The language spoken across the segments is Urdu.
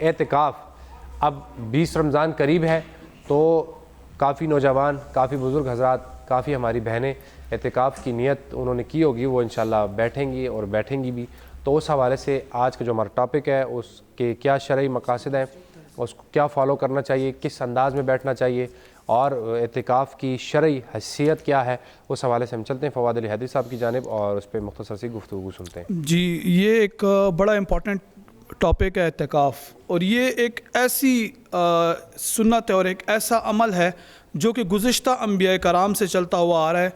اعتکاف اب 20 رمضان قریب ہے تو کافی نوجوان، کافی بزرگ حضرات، کافی ہماری بہنیں اعتکاف کی نیت انہوں نے کی ہوگی، وہ انشاءاللہ بیٹھیں گی اور بیٹھیں گی بھی. تو اس حوالے سے آج کا جو ہمارا ٹاپک ہے اس کے کیا شرعی مقاصد ہیں، اس کو کیا فالو کرنا چاہیے، کس انداز میں بیٹھنا چاہیے، اور اعتکاف کی شرعی حیثیت کیا ہے، اس حوالے سے ہم چلتے ہیں فواد علی حیدری صاحب کی جانب اور اس پہ مختصر سی گفتگو سنتے ہیں. جی، یہ ایک بڑا امپورٹنٹ ٹاپک ہے اعتکاف، اور یہ ایک ایسی سنت ہے اور ایک ایسا عمل ہے جو کہ گزشتہ انبیاء کرام سے چلتا ہوا آ رہا ہے،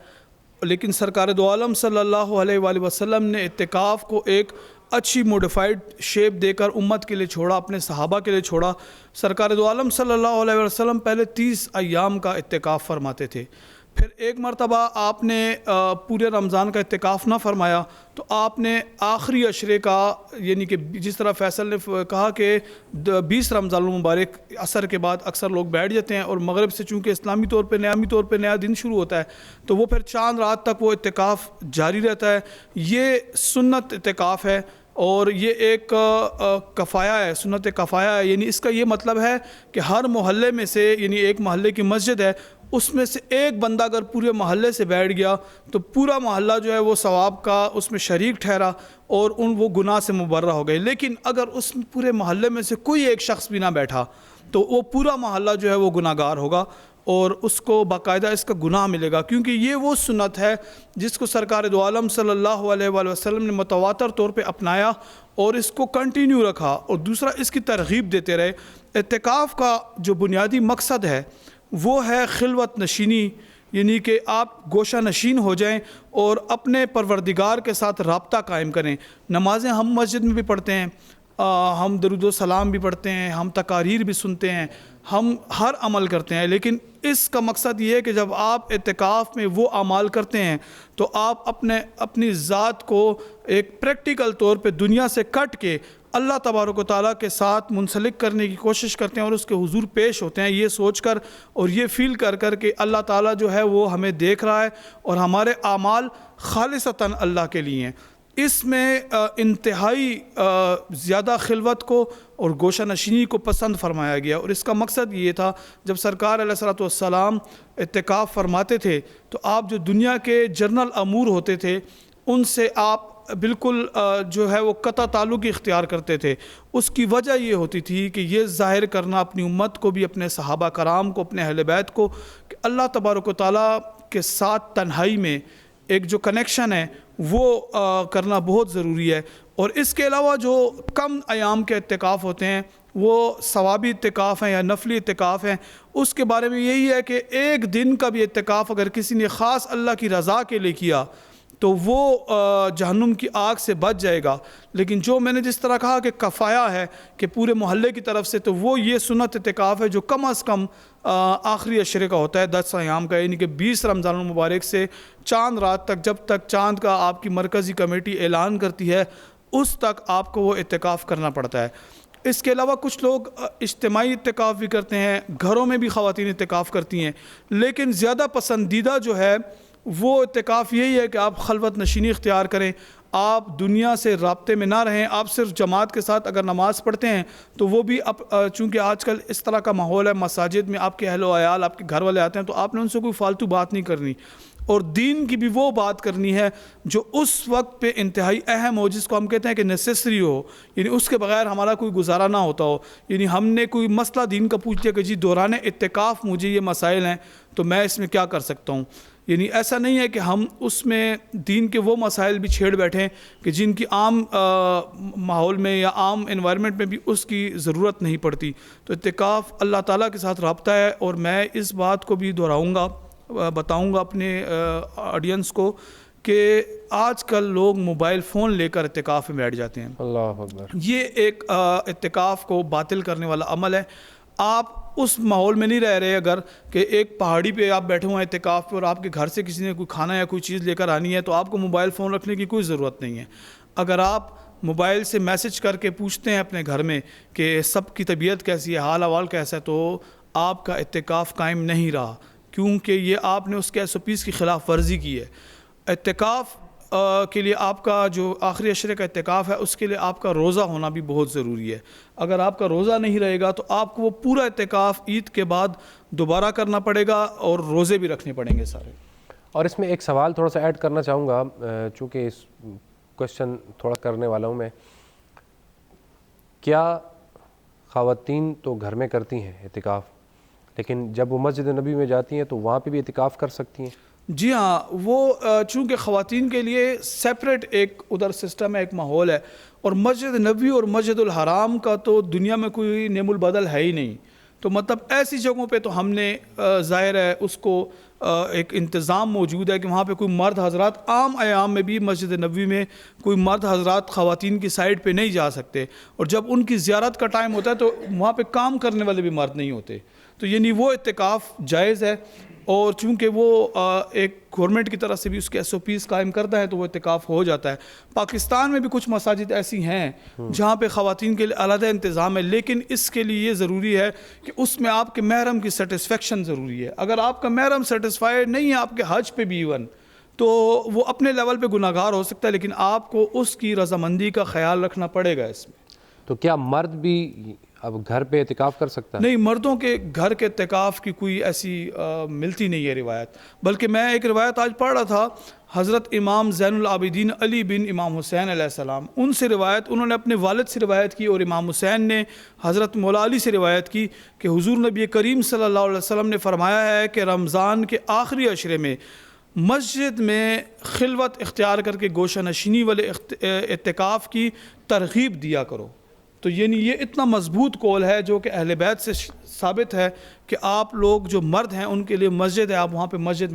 لیکن سرکار دو عالم صلی اللہ علیہ وآلہ وسلم نے اعتکاف کو ایک اچھی موڈیفائڈ شیپ دے کر امت کے لیے چھوڑا، اپنے صحابہ کے لیے چھوڑا. سرکار دو عالم صلی اللہ علیہ وسلم پہلے 30 ایام کا اعتکاف فرماتے تھے، پھر ایک مرتبہ آپ نے پورے رمضان کا اعتکاف نہ فرمایا تو آپ نے آخری عشرے کا، یعنی کہ جس طرح فیصل نے کہا کہ 20 رمضان المبارک عصر کے بعد اکثر لوگ بیٹھ جاتے ہیں، اور مغرب سے چونکہ اسلامی طور پہ نیا دن شروع ہوتا ہے تو وہ پھر چاند رات تک وہ اعتکاف جاری رہتا ہے. یہ سنت اعتکاف ہے اور یہ ایک کفایہ ہے، سنت کفایہ ہے. یعنی اس کا یہ مطلب ہے کہ ہر محلے میں سے، یعنی ایک محلے کی مسجد ہے، اس میں سے ایک بندہ اگر پورے محلے سے بیٹھ گیا تو پورا محلہ جو ہے وہ ثواب کا اس میں شریک ٹھہرا اور وہ گناہ سے مبرہ ہو گئے. لیکن اگر اس پورے محلے میں سے کوئی ایک شخص بھی نہ بیٹھا تو وہ پورا محلہ جو ہے وہ گناہ گار ہوگا اور اس کو باقاعدہ اس کا گناہ ملے گا، کیونکہ یہ وہ سنت ہے جس کو سرکار دو عالم صلی اللہ علیہ وآلہ وسلم نے متواتر طور پہ اپنایا اور اس کو کنٹینیو رکھا، اور دوسرا اس کی ترغیب دیتے رہے. اعتکاف کا جو بنیادی مقصد ہے وہ ہے خلوت نشینی، یعنی کہ آپ گوشہ نشین ہو جائیں اور اپنے پروردگار کے ساتھ رابطہ قائم کریں. نمازیں ہم مسجد میں بھی پڑھتے ہیں، ہم درود و سلام بھی پڑھتے ہیں، ہم تقاریر بھی سنتے ہیں، ہم ہر عمل کرتے ہیں، لیکن اس کا مقصد یہ ہے کہ جب آپ اعتکاف میں وہ اعمال کرتے ہیں تو آپ اپنی ذات کو ایک پریکٹیکل طور پہ دنیا سے کٹ کے اللہ تبارک و تعالیٰ کے ساتھ منسلک کرنے کی کوشش کرتے ہیں اور اس کے حضور پیش ہوتے ہیں، یہ سوچ کر اور یہ فیل کر کر کہ اللہ تعالیٰ جو ہے وہ ہمیں دیکھ رہا ہے اور ہمارے اعمال خالصتاً اللہ کے لیے ہیں. اس میں انتہائی زیادہ خلوت کو اور گوشہ نشینی کو پسند فرمایا گیا، اور اس کا مقصد یہ تھا جب سرکار علیہ الصلوۃ والسلام اعتکاف فرماتے تھے تو آپ جو دنیا کے جنرل امور ہوتے تھے ان سے آپ بالکل جو ہے وہ قطع تعلق اختیار کرتے تھے. اس کی وجہ یہ ہوتی تھی کہ یہ ظاہر کرنا اپنی امت کو بھی، اپنے صحابہ کرام کو، اپنے اہل بیت کو، کہ اللہ تبارک و تعالیٰ کے ساتھ تنہائی میں ایک جو کنیکشن ہے وہ کرنا بہت ضروری ہے. اور اس کے علاوہ جو کم ایام کے اعتکاف ہوتے ہیں وہ ثوابی اعتکاف ہیں یا نفلی اعتکاف ہیں، اس کے بارے میں یہی ہے کہ ایک دن کا بھی اعتکاف اگر کسی نے خاص اللہ کی رضا کے لیے کیا تو وہ جہنم کی آگ سے بچ جائے گا. لیکن جو میں نے جس طرح کہا کہ کفایہ ہے کہ پورے محلے کی طرف سے، تو وہ یہ سنت اعتکاف ہے جو کم از کم آخری عشرے کا ہوتا ہے، 10 ایام کا، یعنی کہ 20 رمضان المبارک سے چاند رات تک، جب تک چاند کا آپ کی مرکزی کمیٹی اعلان کرتی ہے اس تک آپ کو وہ اعتکاف کرنا پڑتا ہے. اس کے علاوہ کچھ لوگ اجتماعی اعتکاف بھی کرتے ہیں، گھروں میں بھی خواتین اعتکاف کرتی ہیں، لیکن زیادہ پسندیدہ جو ہے وہ اعتکاف یہی ہے کہ آپ خلوت نشینی اختیار کریں، آپ دنیا سے رابطے میں نہ رہیں، آپ صرف جماعت کے ساتھ اگر نماز پڑھتے ہیں تو وہ بھی چونکہ آج کل اس طرح کا ماحول ہے، مساجد میں آپ کے اہل و عیال، آپ کے گھر والے آتے ہیں تو آپ نے ان سے کوئی فالتو بات نہیں کرنی، اور دین کی بھی وہ بات کرنی ہے جو اس وقت پہ انتہائی اہم ہو، جس کو ہم کہتے ہیں کہ نیسیسری ہو، یعنی اس کے بغیر ہمارا کوئی گزارا نہ ہوتا ہو. یعنی ہم نے کوئی مسئلہ دین کا پوچھ لیا کہ جی دوران اعتکاف مجھے یہ مسائل ہیں تو میں اس میں کیا کر سکتا ہوں. یعنی ایسا نہیں ہے کہ ہم اس میں دین کے وہ مسائل بھی چھیڑ بیٹھیں کہ جن کی عام ماحول میں یا عام انوائرمنٹ میں بھی اس کی ضرورت نہیں پڑتی. تو اعتکاف اللہ تعالیٰ کے ساتھ رابطہ ہے، اور میں اس بات کو بھی دہراؤں گا، بتاؤں گا اپنے آڈینس کو کہ آج کل لوگ موبائل فون لے کر اعتکاف میں بیٹھ جاتے ہیں. اللہ اکبر. یہ ایک اعتکاف کو باطل کرنے والا عمل ہے. آپ اس ماحول میں نہیں رہ رہے اگر کہ ایک پہاڑی پہ آپ بیٹھے ہوئے ہیں اعتکاف پہ اور آپ کے گھر سے کسی نے کوئی کھانا یا کوئی چیز لے کر آنی ہے تو آپ کو موبائل فون رکھنے کی کوئی ضرورت نہیں ہے. اگر آپ موبائل سے میسج کر کے پوچھتے ہیں اپنے گھر میں کہ سب کی طبیعت کیسی ہے، حال احوال کیسا ہے، تو آپ کا اعتکاف قائم نہیں رہا، کیونکہ یہ آپ نے اس کے SOPs کی خلاف ورزی کی ہے. اعتکاف کے لیے آپ کا جو آخری عشرے کا اعتکاف ہے اس کے لیے آپ کا روزہ ہونا بھی بہت ضروری ہے. اگر آپ کا روزہ نہیں رہے گا تو آپ کو وہ پورا اعتکاف عید کے بعد دوبارہ کرنا پڑے گا اور روزے بھی رکھنے پڑیں گے سارے. اور اس میں ایک سوال تھوڑا سا ایڈ کرنا چاہوں گا، چونکہ اس کوشچن تھوڑا کرنے والا ہوں میں. کیا خواتین تو گھر میں کرتی ہیں اعتکاف، لیکن جب وہ مسجد نبی میں جاتی ہیں تو وہاں پہ بھی اعتکاف کر سکتی ہیں؟ جی ہاں، وہ چونکہ خواتین کے لیے سیپریٹ ایک ادھر سسٹم ہے، ایک ماحول ہے، اور مسجد نبوی اور مسجد الحرام کا تو دنیا میں کوئی نعم البدل ہے ہی نہیں. تو مطلب ایسی جگہوں پہ تو ہم نے ظاہر ہے اس کو ایک انتظام موجود ہے کہ وہاں پہ کوئی مرد حضرات عام ایام میں بھی مسجد نبوی میں کوئی مرد حضرات خواتین کی سائڈ پہ نہیں جا سکتے، اور جب ان کی زیارت کا ٹائم ہوتا ہے تو وہاں پہ کام کرنے والے بھی مرد نہیں ہوتے. تو یعنی وہ اعتکاف جائز ہے، اور چونکہ وہ ایک گورنمنٹ کی طرف سے بھی اس کے SOPs قائم کرتا ہے تو وہ اعتکاف ہو جاتا ہے. پاکستان میں بھی کچھ مساجد ایسی ہیں جہاں پہ خواتین کے لیے علیحدہ انتظام ہے، لیکن اس کے لیے یہ ضروری ہے کہ اس میں آپ کے محرم کی سیٹسفیکشن ضروری ہے. اگر آپ کا محرم سیٹسفائیڈ نہیں ہے آپ کے حج پہ بھی ایون، تو وہ اپنے لیول پہ گناہ گار ہو سکتا ہے، لیکن آپ کو اس کی رضامندی کا خیال رکھنا پڑے گا اس میں. تو کیا مرد بھی اب گھر پہ اعتکاف کر سکتا ہے؟ نہیں، مردوں کے گھر کے اعتکاف کی کوئی ایسی ملتی نہیں ہے روایت. بلکہ میں ایک روایت آج پڑھ رہا تھا، حضرت امام زین العابدین علی بن امام حسین علیہ السلام، ان سے روایت، انہوں نے اپنے والد سے روایت کی، اور امام حسین نے حضرت مولا علی سے روایت کی کہ حضور نبی کریم صلی اللہ علیہ وسلم نے فرمایا ہے کہ رمضان کے آخری عشرے میں مسجد میں خلوت اختیار کر کے گوشہ نشینی والے اعتکاف کی ترغیب دیا کرو. تو یعنی یہ اتنا مضبوط قول ہے جو کہ اہل بیت سے ثابت ہے کہ آپ لوگ جو مرد ہیں ان کے لیے مسجد ہے، آپ وہاں پہ مسجد